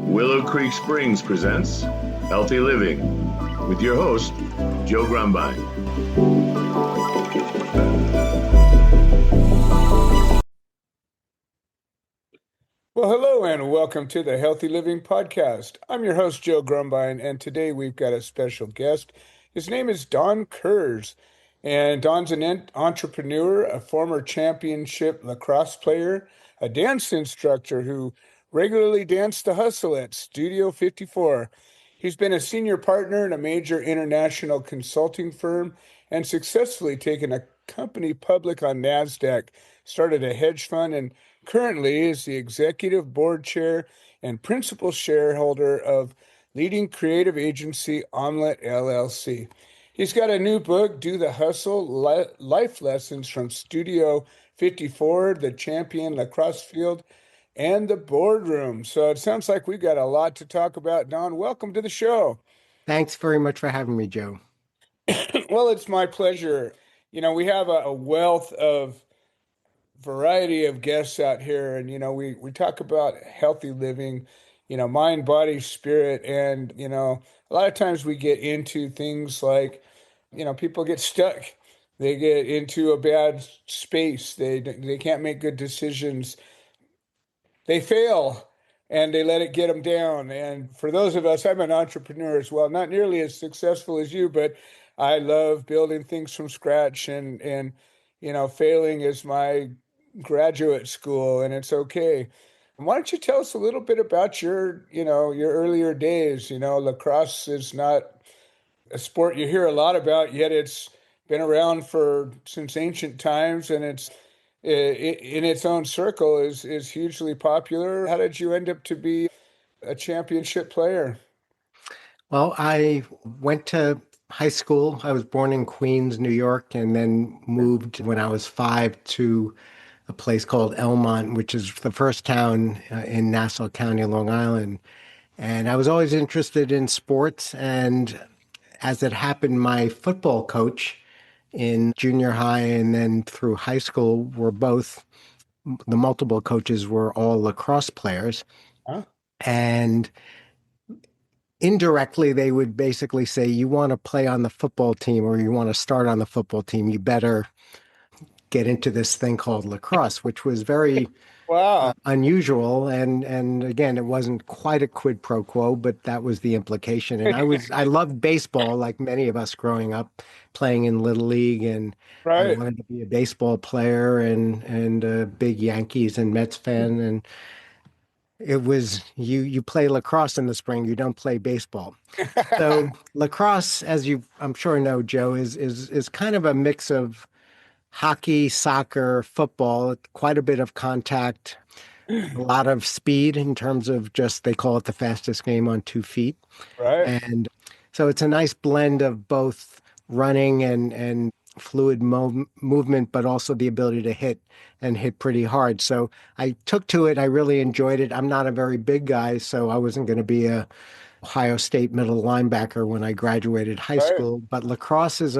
Willow Creek Springs presents Healthy Living with your host, Joe Grumbine. Well, hello and welcome to the Healthy Living Podcast. I'm your host, Joe Grumbine, and today we've got a special guest. His name is Don Kurz, and Don's an entrepreneur, a former championship lacrosse player, a dance instructor who regularly danced the hustle at Studio 54. He's been a senior partner in a major international consulting firm and successfully taken a company public on NASDAQ, started a hedge fund, and currently is the executive board chair and principal shareholder of leading creative agency Omelette LLC. He's got a new book, Do the Hustle, Life Lessons from Studio 54, the champion lacrosse field, and the boardroom. So it sounds like we've got a lot to talk about. Don, welcome to the show. Thanks very much for having me, Joe. Well, it's my pleasure. You know, we have a wealth of variety of guests out here, and we talk about healthy living, mind, body, spirit, and a lot of times we get into things like people get stuck, they get into a bad space, they can't make good decisions, they fail, and they let it get them down. And for those of us, I'm an entrepreneur as well, not nearly as successful as you, but I love building things from scratch, and failing is my graduate school, and it's okay. Why don't you tell us a little bit about your earlier days? Lacrosse is not a sport you hear a lot about, yet it's been around since ancient times, and it's in its own circle is hugely popular. How did you end up to be a championship player? Well, I went to high school. I was born in Queens, New York, and then moved when I was 5 to a place called Elmont, which is the first town in Nassau County, Long Island. And I was always interested in sports. And as it happened, my football coach in junior high and then through high school the multiple coaches were all lacrosse players. Huh? And indirectly, they would basically say, you want to play on the football team or you want to start on the football team, you better get into this thing called lacrosse, which was very Wow. unusual. And again, it wasn't quite a quid pro quo, but that was the implication. And I loved baseball, like many of us growing up, playing in Little League, and I Right. wanted to be a baseball player and a big Yankees and Mets fan. And it was you play lacrosse in the spring, you don't play baseball. So lacrosse, as I'm sure know, Joe, is kind of a mix of hockey, soccer, football, quite a bit of contact, a lot of speed in terms of they call it the fastest game on 2 feet. Right. And so it's a nice blend of both running and fluid movement, but also the ability to hit pretty hard. So I took to it. I really enjoyed it. I'm not a very big guy, so I wasn't going to be a Ohio State middle linebacker when I graduated high school. But lacrosse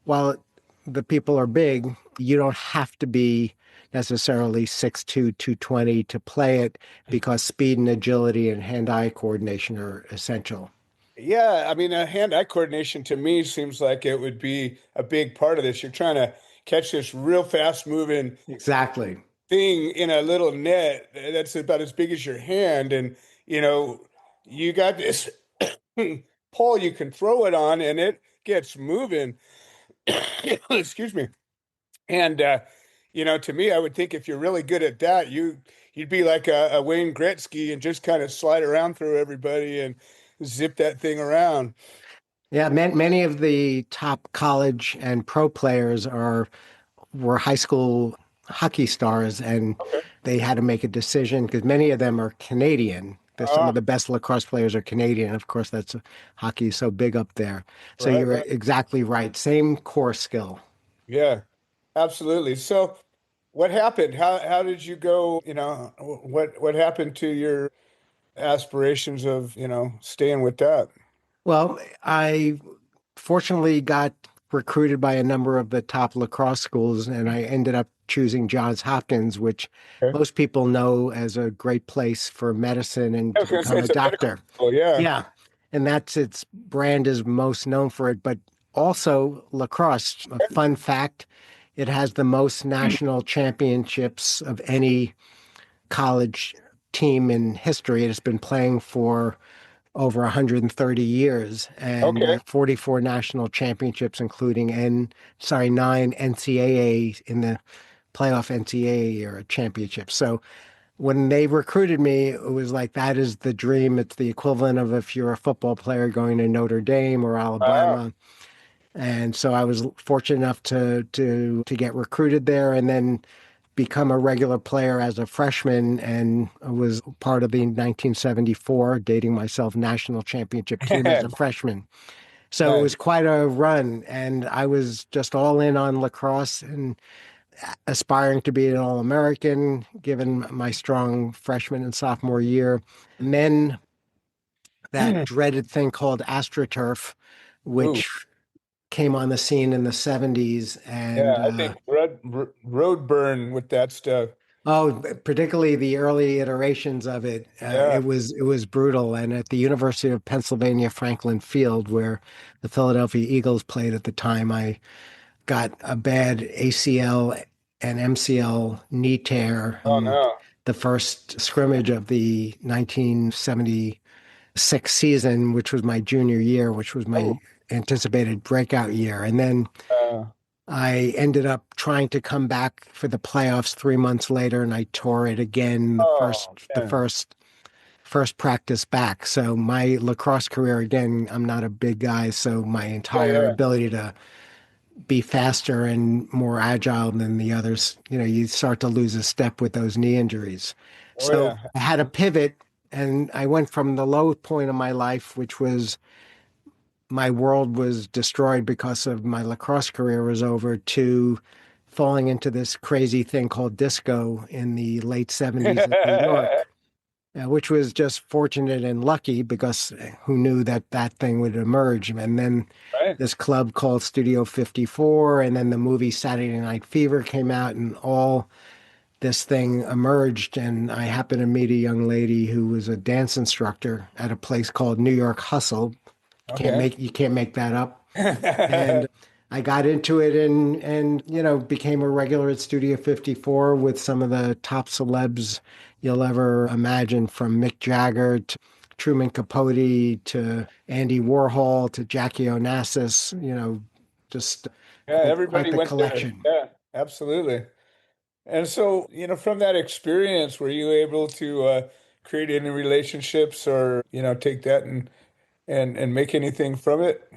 while the people are big, you don't have to be necessarily 6'2", 220 to play it, because speed and agility and hand-eye coordination are essential. Yeah, I mean, hand-eye coordination to me seems like it would be a big part of this. You're trying to catch this real fast-moving Exactly. thing in a little net that's about as big as your hand, and you got this pole you can throw it on, and it gets moving. Excuse me. And to me, I would think if you're really good at that, you'd be like a Wayne Gretzky and just kind of slide around through everybody and zip that thing around. Yeah, many of the top college and pro players were high school hockey stars, and they had to make a decision because many of them are Canadian. Some of the best lacrosse players are Canadian. Of course, hockey is so big up there. So you're exactly right. Same core skill. Yeah, absolutely. So what happened? How did you go? What happened to your aspirations of, staying with that? Well, I fortunately got recruited by a number of the top lacrosse schools, and I ended up choosing Johns Hopkins, which Okay. most people know as a great place for medicine and I to was going to say become a it's a medical doctor. school. Yeah. Yeah. And that's its brand is most known for it, but also lacrosse. A fun fact, it has the most national championships of any college team in history. It has been playing for over 130 years and Okay. 44 national championships, including 9 NCAA in the playoff NCAA era championships. So when they recruited me, it was like that is the dream. It's the equivalent of if you're a football player going to Notre Dame or Wow. Alabama. And so I was fortunate enough to get recruited there and then become a regular player as a freshman and was part of the 1974, dating myself, national championship team as a freshman. So it Nice. was quite a run, and I was just all in on lacrosse and aspiring to be an All-American, given my strong freshman and sophomore year. And then that dreaded thing called AstroTurf, Ooh. which came on the scene in the 70s. Yeah. And I think road burn with that stuff. oh, particularly the early iterations of it, Yeah. it was brutal. And at the University of Pennsylvania Franklin Field, where the Philadelphia Eagles played at the time, I got a bad ACL and MCL knee tear. Oh no. The first scrimmage of the 1976 season, which was my junior year, which was Oh. my anticipated breakout year. And then Uh, I ended up trying to come back for the playoffs 3 months later, and I tore it again oh the man. first practice back. So my lacrosse career, again, I'm not a big guy, so my Yeah. entire Yeah. ability to be faster and more agile than the others, you start to lose a step with those knee injuries. Oh So yeah. I had a pivot, and I went from the low point of my life, which was my world was destroyed because of my lacrosse career was over, to falling into this crazy thing called disco in the late 70s in New York, which was just fortunate and lucky because who knew that that thing would emerge. And then Right. this club called Studio 54, and then the movie Saturday Night Fever came out, and all this thing emerged. And I happened to meet a young lady who was a dance instructor at a place called New York Hustle. Okay. You can't make that up. And I got into it and became a regular at Studio 54 with some of the top celebs you'll ever imagine, from Mick Jagger to Truman Capote to Andy Warhol to Jackie Onassis, just Yeah, quite everybody the went there. collection. Yeah, absolutely. And so, from that experience, were you able to create any relationships or, take that and make anything from it?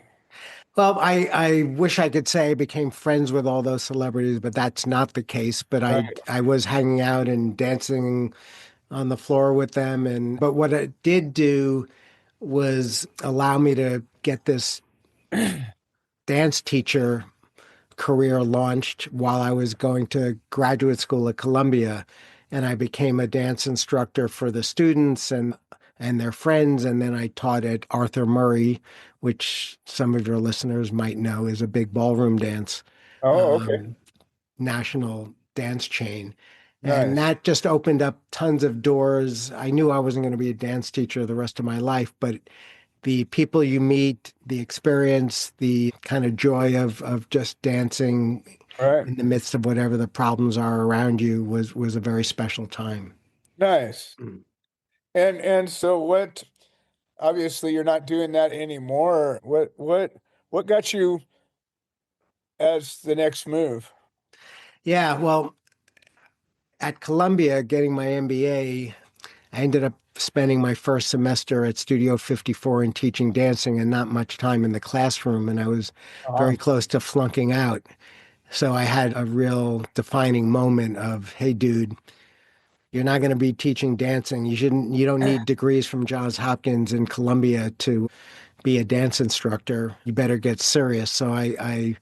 Well, I wish I could say I became friends with all those celebrities, but that's not the case. But Right. I was hanging out and dancing on the floor with them. But what it did do was allow me to get this dance teacher career launched while I was going to graduate school at Columbia. And I became a dance instructor for the students and their friends. And then I taught at Arthur Murray, which some of your listeners might know is a big ballroom dance Oh, okay. um, national dance chain. And Nice. that just opened up tons of doors. I knew I wasn't going to be a dance teacher the rest of my life, but the people you meet, the experience, the kind of joy of just dancing Right. in the midst of whatever the problems are around you was a very special time. Nice. And so obviously you're not doing that anymore. What got you as the next move? Yeah, well, at Columbia, getting my MBA, I ended up spending my first semester at Studio 54 and teaching dancing and not much time in the classroom. And I was Uh-huh. very close to flunking out. So I had a real defining moment of, hey, dude, you're not going to be teaching dancing. You don't need degrees from Johns Hopkins and Columbia to be a dance instructor. You better get serious. So I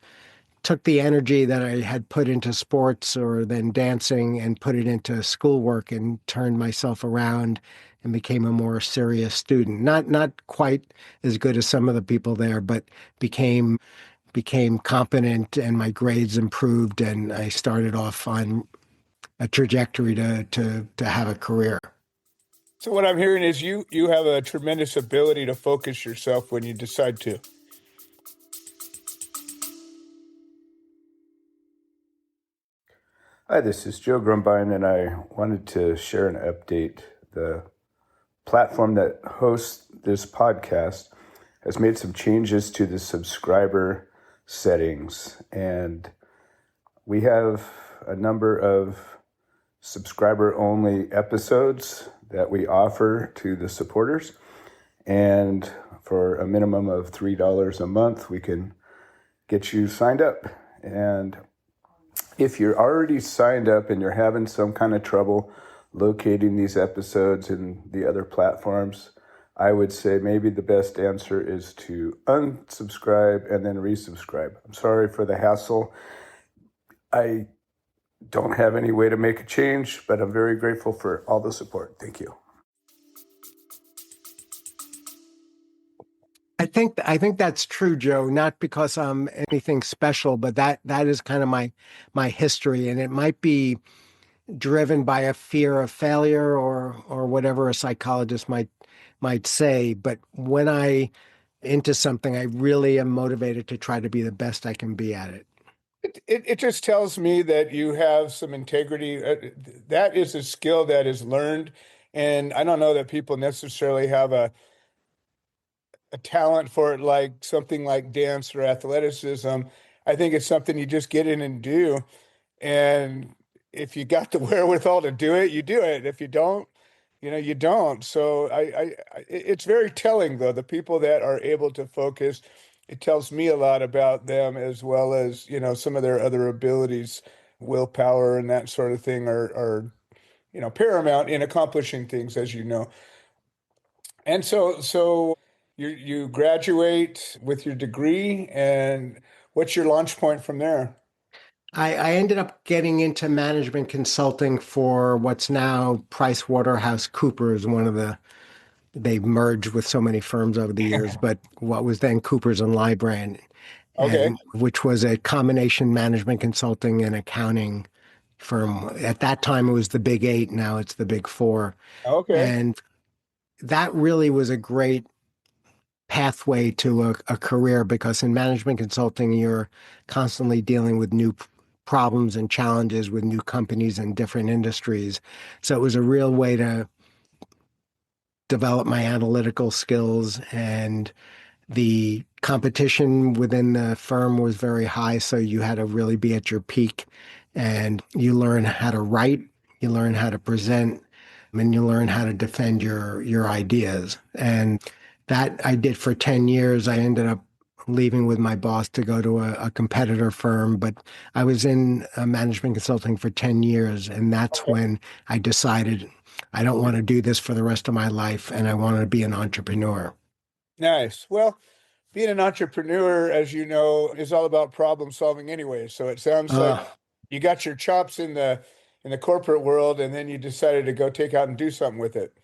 took the energy that I had put into sports or then dancing and put it into schoolwork and turned myself around and became a more serious student. Not quite as good as some of the people there, but became became competent and my grades improved, and I started off on a trajectory to have a career. So what I'm hearing is you have a tremendous ability to focus yourself when you decide to. Hi, this is Joe Grumbine, and I wanted to share an update. The platform that hosts this podcast has made some changes to the subscriber settings, and we have a number of subscriber-only episodes that we offer to the supporters, and for a minimum of $3 a month, we can get you signed up. And if you're already signed up and you're having some kind of trouble locating these episodes in the other platforms, I would say maybe the best answer is to unsubscribe and then resubscribe. I'm sorry for the hassle. I don't have any way to make a change, but I'm very grateful for all the support. Thank you. I think that's true, Joe. Not because I'm anything special, but that is kind of my history, and it might be driven by a fear of failure or whatever a psychologist might say. But when I into something, I really am motivated to try to be the best I can be at it. It just tells me that you have some integrity. That is a skill that is learned, and I don't know that people necessarily have a talent for it, like something like dance or athleticism. I think it's something you just get in and do. And if you got the wherewithal to do it, you do it. If you don't, you don't. So it's very telling, though, the people that are able to focus. It tells me a lot about them, as well as, some of their other abilities, willpower and that sort of thing are paramount in accomplishing things, as you know. And so you graduate with your degree, and what's your launch point from there? I ended up getting into management consulting for what's now Price Waterhouse Coopers, they've merged with so many firms over the years, but what was then Coopers and Lybrand, Okay. and which was a combination management consulting and accounting firm. At that time, it was the Big Eight. Now it's the Big Four. Okay. And that really was a great pathway to a career, because in management consulting, you're constantly dealing with new problems and challenges with new companies and different industries. So it was a real way to develop my analytical skills, and the competition within the firm was very high. So you had to really be at your peak, and you learn how to write, you learn how to present, and you learn how to defend your ideas. And that I did for 10 years. I ended up leaving with my boss to go to a competitor firm, but I was in management consulting for 10 years. And that's Okay. when I decided I don't want to do this for the rest of my life, and I want to be an entrepreneur. Nice. Well, being an entrepreneur, as you know, is all about problem solving anyway. So it sounds like Uh, you got your chops in the corporate world, and then you decided to go take out and do something with it.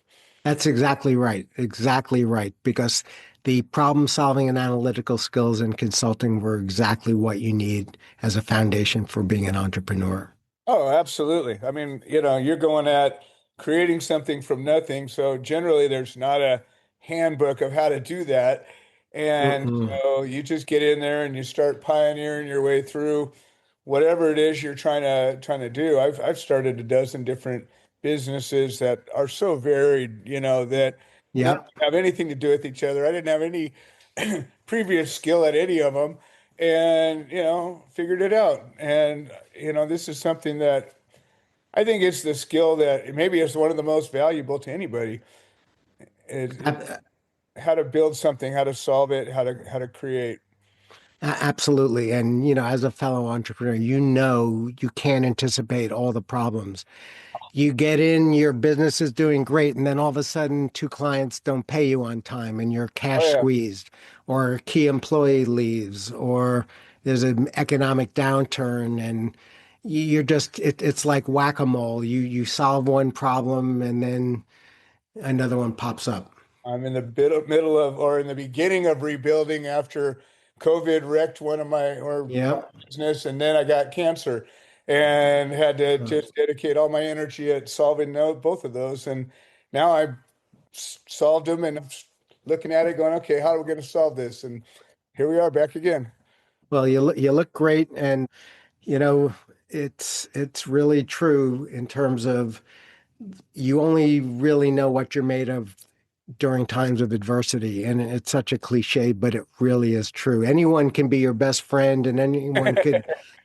that's exactly right. Exactly right. Because the problem solving and analytical skills in consulting were exactly what you need as a foundation for being an entrepreneur. Oh, absolutely. I mean, you're going at creating something from nothing. So generally, there's not a handbook of how to do that. And Mm-mm. so you just get in there and you start pioneering your way through whatever it is you're trying to do. I've started a dozen different businesses that are so varied, that none of Yep. them have anything to do with each other. I didn't have any previous skill at any of them, and figured it out. And this is something that I think it's the skill that maybe is one of the most valuable to anybody. Is Ab- how to build something, how to solve it, how to create. Absolutely. And, as a fellow entrepreneur, you can't anticipate all the problems. You get in, your business is doing great, and then all of a sudden, two clients don't pay you on time, and you're Oh cash yeah. squeezed, or a key employee leaves, or there's an economic downturn, and it's like whack-a-mole. You solve one problem, and then another one pops up. I'm in the middle of, or in the beginning of rebuilding after COVID wrecked one of my Yeah. business, and then I got cancer and had to just dedicate all my energy at solving both of those. And now I've solved them, and I'm looking at it going, okay, how are we going to solve this? And here we are back again. Well, you look great, and you know it's really true in terms of you only really know what you're made of during times of adversity. And it's such a cliche, but it really is true. Anyone can be your best friend and anyone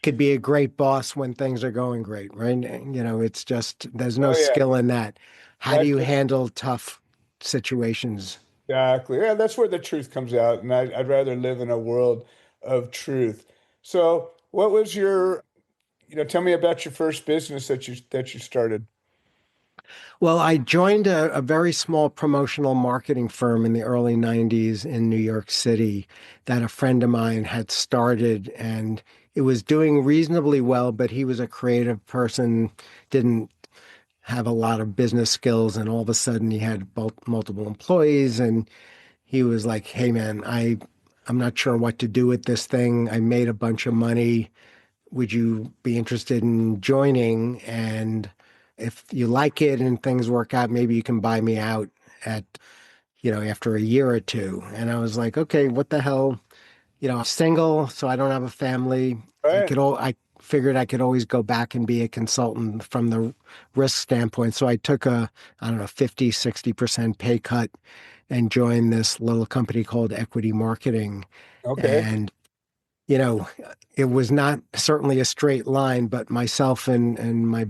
could be a great boss when things are going great, right? It's just there's no Oh yeah, skill in that. How do life you just handle tough situations? exactly. Yeah, that's where the truth comes out, and I'd rather live in a world of truth. So, what was tell me about your first business that you started. Well, I joined a very small promotional marketing firm in the early 90s in New York City that a friend of mine had started, and it was doing reasonably well, but he was a creative person, didn't have a lot of business skills, and all of a sudden he had multiple employees, and he was like, "Hey man, I'm not sure what to do with this thing. I made a bunch of money. Would you be interested in joining? And if you like it and things work out, maybe you can buy me out at, after a year or two." And I was like, okay, what the hell? I'm single, so I don't have a family. Right. I figured I could always go back and be a consultant from the risk standpoint. So I took I don't know, 50, 60% pay cut and joined this little company called Equity Marketing. Okay. And you know, it was not certainly a straight line, but myself and my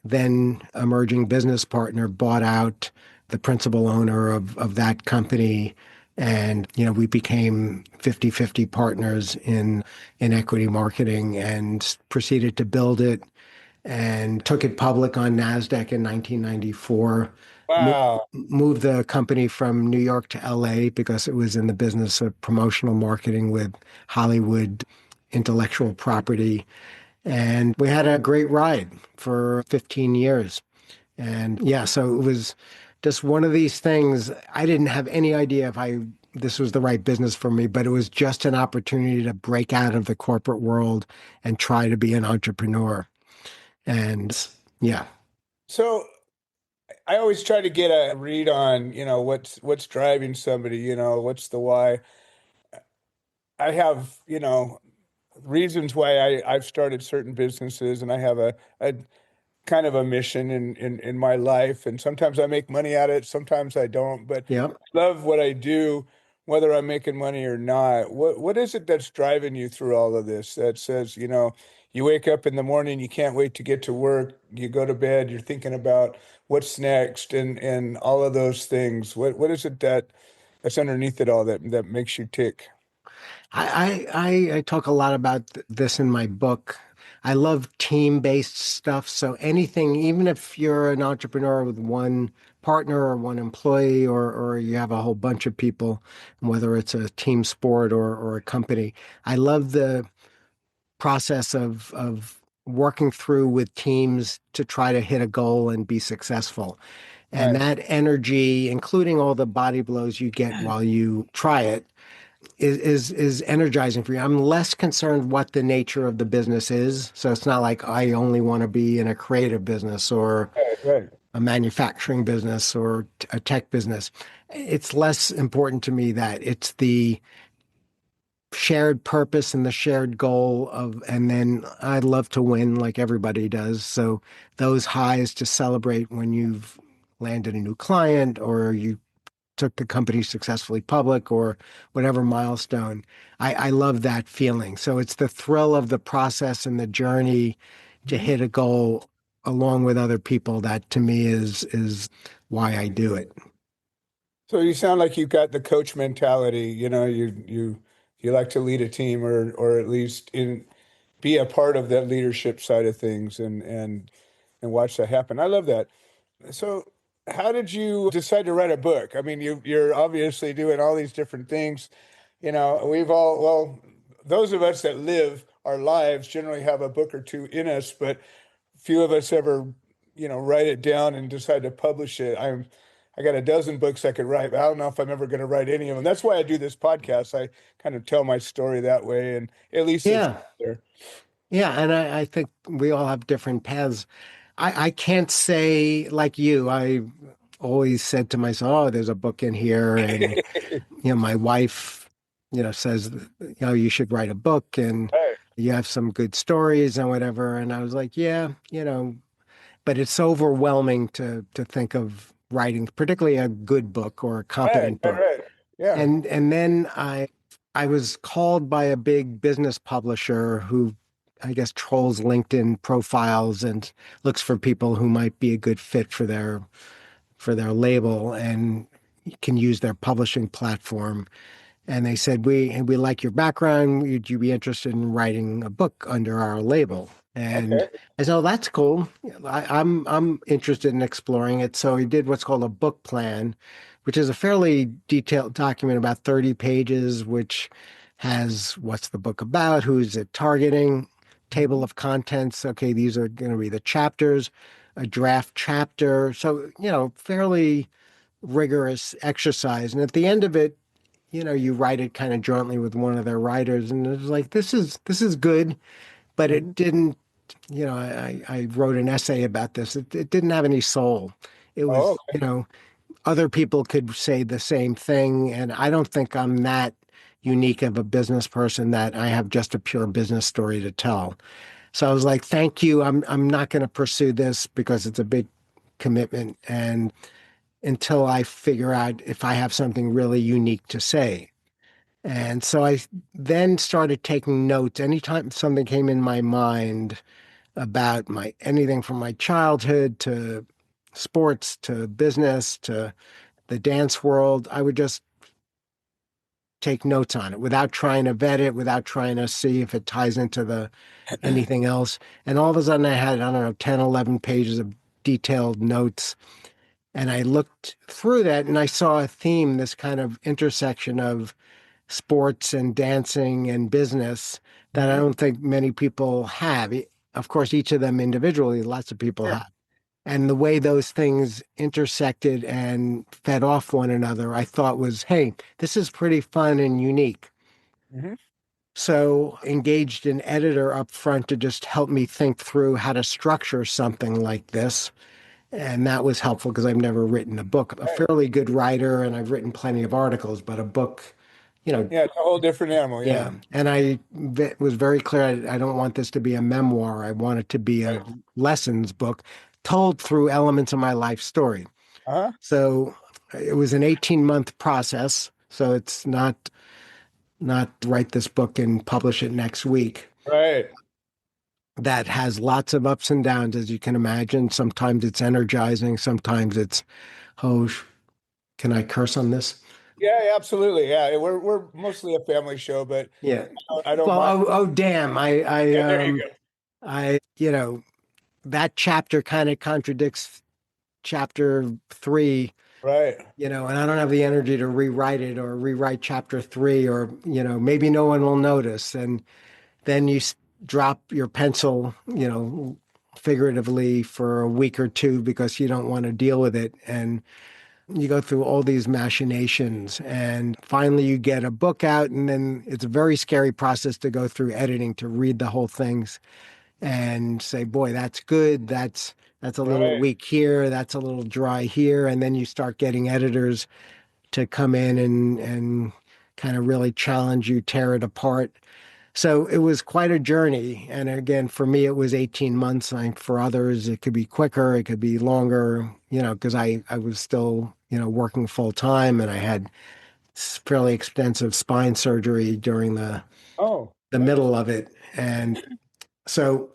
then emerging business partner bought out the principal owner of that company. And, we became 50-50 partners in equity marketing and proceeded to build it and took it public on NASDAQ in 1994. Wow. Moved the company from New York to LA because it was in the business of promotional marketing with Hollywood intellectual property. And we had a great ride for 15 years. And yeah, so it was just one of these things. I didn't have any idea if this was the right business for me, but it was just an opportunity to break out of the corporate world and try to be an entrepreneur. And yeah. So I always try to get a read on, what's driving somebody, what's the why. I have, reasons why I've started certain businesses, and I have a kind of a mission in my life. And sometimes I make money at it, sometimes I don't, but Yeah. I love what I do, whether I'm making money or not. What is it that's driving you through all of this that says, you wake up in the morning, you can't wait to get to work, you go to bed, you're thinking about what's next and all of those things. What is it that's underneath it all that makes you tick? I talk a lot about this in my book. I love team-based stuff. So anything, even if you're an entrepreneur with one partner or one employee, or you have a whole bunch of people, whether it's a team sport or a company, I love the process of working through with teams to try to hit a goal and be successful. And Nice. that energy, including all the body blows you get while you try it, is energizing for you. I'm less concerned what the nature of the business is. So it's not like I only want to be in a creative business or Right, right. a manufacturing business or a tech business. It's less important to me that it's the shared purpose and the shared goal and then I'd love to win like everybody does. So those highs to celebrate when you've landed a new client or you took the company successfully public or whatever milestone. I love that feeling. So it's the thrill of the process and the journey to hit a goal along with other people that to me is why I do it. So you sound like you've got the coach mentality, you like to lead a team or at least be a part of that leadership side of things and watch that happen. I love that. So how did you decide to write a book? I mean, you're obviously doing all these different things. Well, those of us that live our lives generally have a book or two in us, but few of us ever, write it down and decide to publish it. I got a dozen books I could write, but I don't know if I'm ever going to write any of them. That's why I do this podcast. I kind of tell my story that way, and at least it's Yeah. there. Yeah. And I think we all have different paths. I can't say like you. I always said to myself, oh, there's a book in here. And, my wife, says, you should write a book and Right. you have some good stories and whatever. And I was like, yeah, but it's overwhelming to think of writing, particularly a good book or a Right, competent right, book. right. Yeah. And then I was called by a big business publisher who I guess trolls LinkedIn profiles and looks for people who might be a good fit for their label and can use their publishing platform. And they said, we like your background. Would you be interested in writing a book under our label? And Okay. I said, oh, that's cool. I'm interested in exploring it. So he did what's called a book plan, which is a fairly detailed document, about 30 pages, which has what's the book about, who's it targeting, table of contents. Okay, these are going to be the chapters, a draft chapter. So, fairly rigorous exercise. And at the end of it, you write it kind of jointly with one of their writers, and it was like, this is good, but Mhm. it didn't. I wrote an essay about this. It didn't have any soul. It Oh, was, okay. other people could say the same thing, and I don't think I'm that unique of a business person that I have just a pure business story to tell. So I was like, thank you. I'm not going to pursue this because it's a big commitment, and until I figure out if I have something really unique to say. And so I then started taking notes anytime something came in my mind about my anything from my childhood to sports to business to the dance world. I would just take notes on it without trying to vet it, without trying to see if it ties into the anything else. And all of a sudden I had, I don't know, 10, 11 pages of detailed notes. And I looked through that and I saw a theme, this kind of intersection of sports and dancing and business that I Mhm. don't think many people have. Of course, each of them individually, lots of people Sure. have. And the way those things intersected and fed off one another, I thought was, hey, this is pretty fun and unique. Mhm. So engaged an editor up front to just help me think through how to structure something like this. And that was helpful because I've never written a book. I'm a Right. fairly good writer and I've written plenty of articles, but a book, you know, Yeah, it's a whole different animal. Yeah. yeah. And I was very clear. I don't want this to be a memoir. I want it to be a Right. lessons book told through elements of my life story. Uh-huh. So it was an 18-month process. So it's not write this book and publish it next week. Right. That has lots of ups and downs, as you can imagine. Sometimes it's energizing. Sometimes it's, oh, can I curse on this? Yeah, yeah, absolutely. Yeah. We're mostly a family show, but Yeah. I don't Well, mind. oh damn. Yeah, there you go. I, that chapter kind of contradicts chapter three, Right. and I don't have the energy to rewrite it or rewrite chapter three, or, maybe no one will notice. And then you drop your pencil, figuratively for a week or two because you don't want to deal with it. And you go through all these machinations and finally you get a book out, and then it's a very scary process to go through editing, to read the whole things and say, boy, that's good. That's a little Right. weak here. That's a little dry here. And then you start getting editors to come in and kind of really challenge you, tear it apart. So it was quite a journey. And again, for me, it was 18 months. For others, it could be quicker, it could be longer, because I was still, working full time and I had fairly extensive spine surgery during Oh, the okay. middle of it. And so,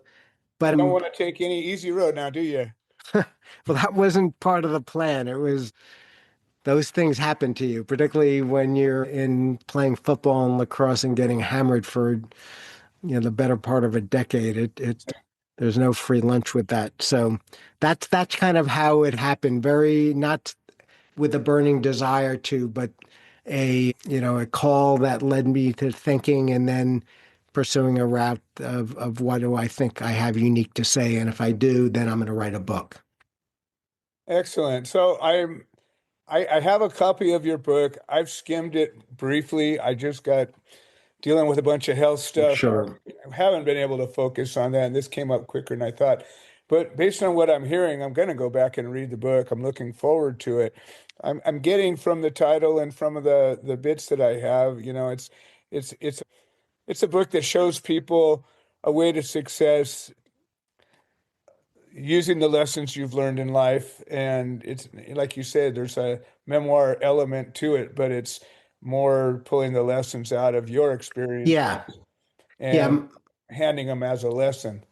but You don't want to take any easy road now, do you? well, that wasn't part of the plan. It was those things happen to you, particularly when you're in playing football and lacrosse and getting hammered for, the better part of a decade. There's no free lunch with that. So that's kind of how it happened. Very not with a burning desire to, but a call that led me to thinking and then pursuing a route of what do I think I have unique to say, and if I do, then I'm going to write a book. Excellent. So I have a copy of your book. I've skimmed it briefly. I just got dealing with a bunch of health stuff. Sure. I haven't been able to focus on that. And this came up quicker than I thought. But based on what I'm hearing, I'm going to go back and read the book. I'm looking forward to it. I'm getting from the title and from the bits that I have, it's it's a book that shows people a way to success using the lessons you've learned in life. And it's like you said, there's a memoir element to it, but it's more pulling the lessons out of your experience Yeah. Yeah. and handing them as a lesson.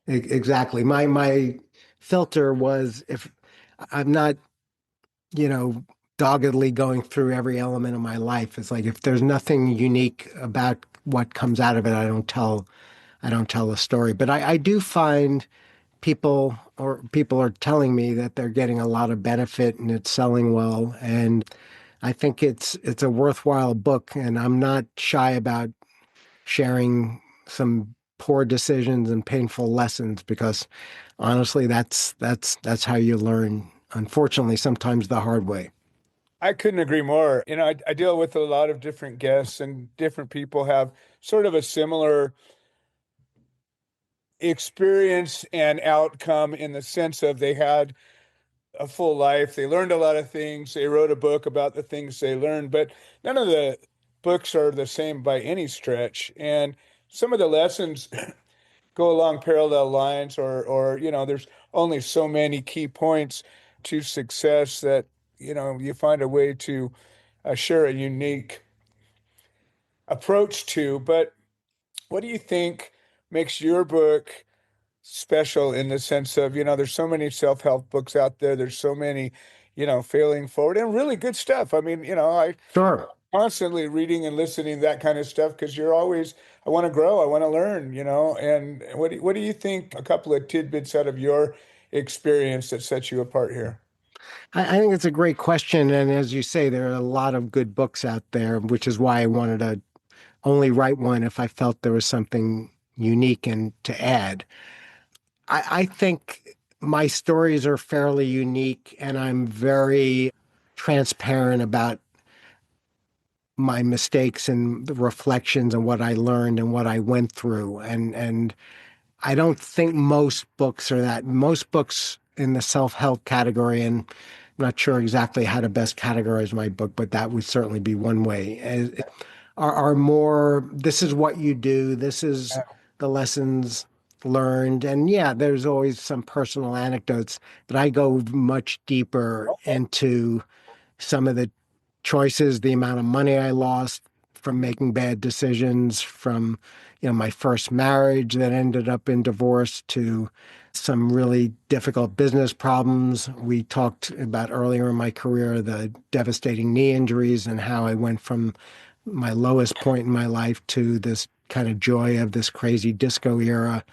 Exactly. My filter was, if I'm not, you know, doggedly going through every element of my life, it's like if there's nothing unique about what comes out of it, I don't tell a story. But I do find people are telling me that they're getting a lot of benefit and it's selling well. And I think it's a worthwhile book. And I'm not shy about sharing some poor decisions and painful lessons, because honestly, that's how you learn. Unfortunately, sometimes the hard way. I couldn't agree more. I deal with a lot of different guests, and different people have sort of a similar experience and outcome in the sense of they had a full life. They learned a lot of things. They wrote a book about the things they learned, but none of the books are the same by any stretch. And some of the lessons go along parallel lines, or there's only so many key points to success that, you find a way to share a unique approach to. But what do you think makes your book special in the sense of, there's so many self-help books out there. There's so many, failing forward and really good stuff. I mean, I Sure. constantly reading and listening to that kind of stuff because you're always, I want to grow, I want to learn, and what do you think, a couple of tidbits out of your experience that sets you apart here? I think it's a great question. And as you say, there are a lot of good books out there, which is why I wanted to only write one if I felt there was something unique and to add. I think my stories are fairly unique, and I'm very transparent about my mistakes and the reflections and what I learned and what I went through. And I don't think most books are that. Most books in the self-help category, and I'm not sure exactly how to best categorize my book, but that would certainly be one way, are more, this is what you do, this is the lessons learned. And yeah, there's always some personal anecdotes, but I go much deeper into some of the choices, the amount of money I lost from making bad decisions, from my first marriage that ended up in divorce, to some really difficult business problems. We talked about earlier in my career the devastating knee injuries and how I went from my lowest point in my life to this kind of joy of this crazy disco era,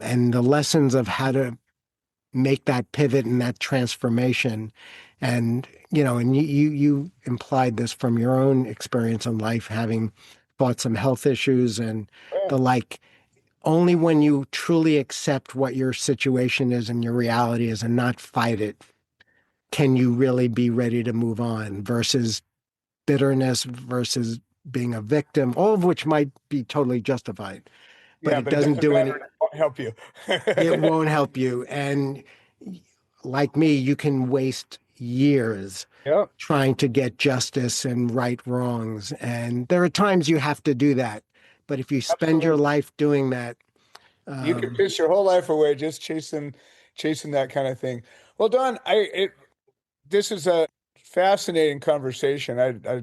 and the lessons of how to make that pivot and that transformation. And and you implied this from your own experience in life, having fought some health issues and the like. Only when you truly accept what your situation is and your reality is and not fight it, can you really be ready to move on, versus bitterness, versus being a victim, all of which might be totally justified, but Yeah, it but it doesn't doesn't do matter. any, It won't help you. it won't help you. And like me, you can waste years Yep, trying to get justice and right wrongs. And there are times you have to do that. But if you spend your absolutely. life doing that, You could um, piss your whole life away just chasing that kind of thing. Well, Don, this is a fascinating conversation. I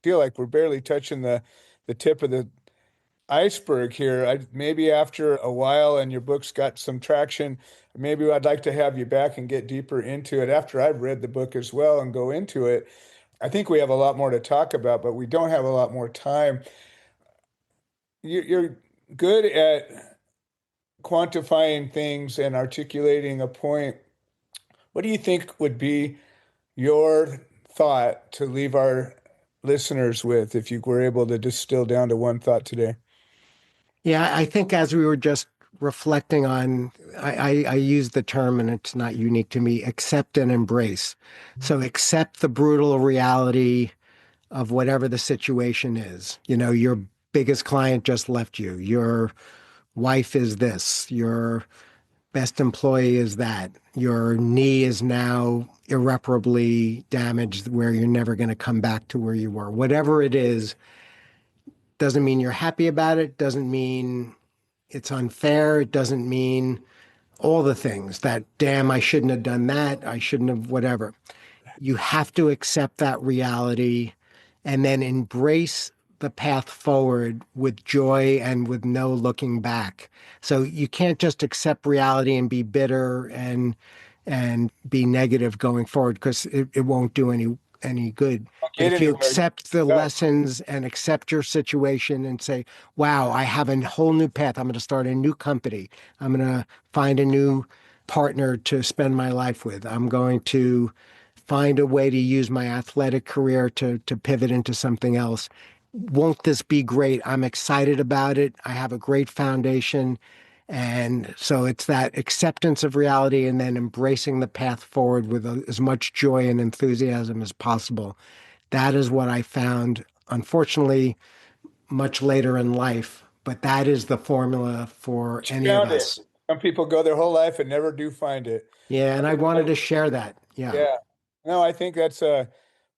feel like we're barely touching the tip of the iceberg here. Maybe after a while and your book's got some traction, maybe I'd like to have you back and get deeper into it after I've read the book as well and go into it. I think we have a lot more to talk about, but we don't have a lot more time. You're good at quantifying things and articulating a point. What do you think would be your thought to leave our listeners with if you were able to distill down to one thought today? yeah, I think as we were just reflecting on, I use the term, and it's not unique to me, accept and embrace. So accept the brutal reality of whatever the situation is. You know, your biggest client just left you. Your wife is this. Your best employee is that. Your knee is now irreparably damaged where you're never going to come back to where you were. Whatever it is, doesn't mean you're happy about it, doesn't mean it's unfair, it doesn't mean all the things that, damn, I shouldn't have done that, I shouldn't have, whatever. You have to accept that reality and then embrace the path forward with joy and with no looking back. So you can't just accept reality and be bitter and be negative going forward, because it won't do any good. But Get if you anywhere. accept the Yeah. lessons and accept your situation and say, wow, I have a whole new path. I'm going to start a new company. I'm going to find a new partner to spend my life with. I'm going to find a way to use my athletic career to pivot into something else. Won't this be great? I'm excited about it. I have a great foundation. And so it's that acceptance of reality and then embracing the path forward with as much joy and enthusiasm as possible. That is what I found, unfortunately, much later in life. But that is the formula for any of Found it. us. Some people go their whole life and never do find it. Yeah, and I wanted to share that. Yeah. Yeah. No, I think that's a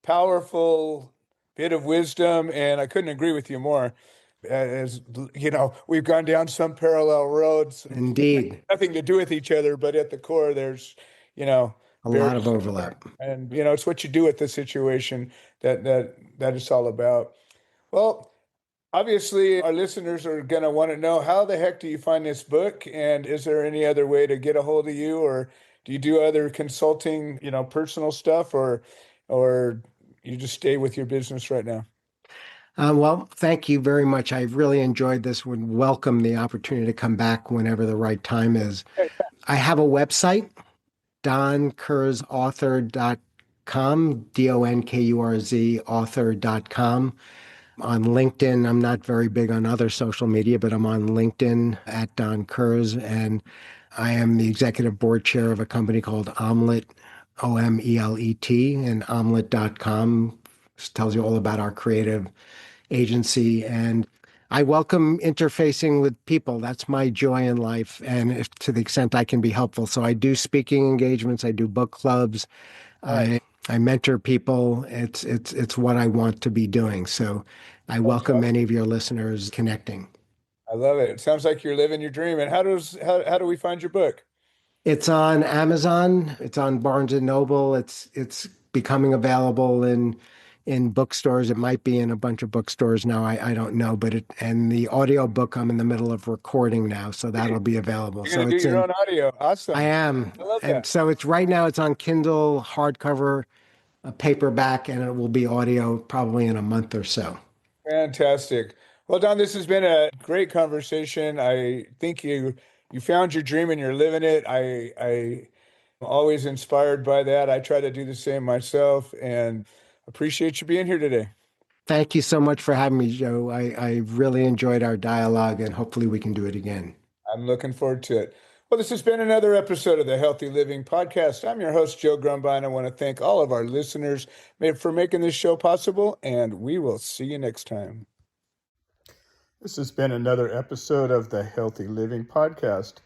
powerful bit of wisdom, and I couldn't agree with you more. As you know, we've gone down some parallel roads, Indeed. nothing to do with each other, but at the core, there's, you know, A very lot of overlap. and it's what you do with the situation that it's all about. Well, obviously, our listeners are going to want to know, how the heck do you find this book? And is there any other way to get a hold of you, or do you do other consulting, personal stuff, or you just stay with your business right now? Well, thank you very much. I really enjoyed this. Would welcome the opportunity to come back whenever the right time is. I have a website, donkurzauthor.com, DONKURZ author.com. On LinkedIn, I'm not very big on other social media, but I'm on LinkedIn at Don Kurz, and I am the executive board chair of a company called Omelet, OMELET, and omelet.com tells you all about our creative agency. And I welcome interfacing with people. That's my joy in life, and if, to the extent I can be helpful. So I do speaking engagements, I do book clubs, I mentor people. It's what I want to be doing. So I welcome many of your listeners connecting. I love it. It sounds like you're living your dream. And how do we find your book? It's on Amazon. It's on Barnes and Noble. It's becoming available in bookstores. It might be in a bunch of bookstores now. I don't know, but and the audio book I'm in the middle of recording now, so that'll be available. You're So going to it's do your in. own audio. Awesome. I am, I love and that. so it's right now. It's on Kindle, hardcover, a paperback, and it will be audio probably in a month or so. Fantastic. Well, Don, this has been a great conversation. I think you found your dream and you're living it. I'm always inspired by that. I try to do the same myself, and appreciate you being here today. Thank you so much for having me, Joe. I really enjoyed our dialogue, and hopefully we can do it again. I'm looking forward to it. Well, this has been another episode of the Healthy Living Podcast. I'm your host, Joe Grumbine. I want to thank all of our listeners for making this show possible, and we will see you next time. This has been another episode of the Healthy Living Podcast.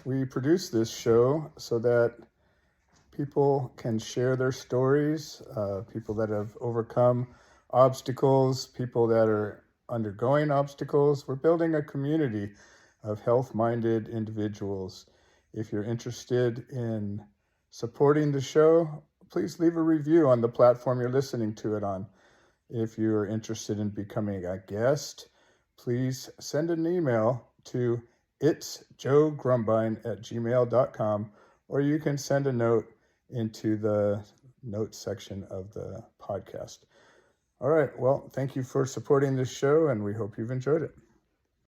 We produce this show so that people can share their stories, people that have overcome obstacles, people that are undergoing obstacles. We're building a community of health-minded individuals. If you're interested in supporting the show, please leave a review on the platform you're listening to it on. If you're interested in becoming a guest, please send an email to itsjoegrumbine@gmail.com, or you can send a note into the notes section of the podcast. All right. Well, thank you for supporting this show, and we hope you've enjoyed it.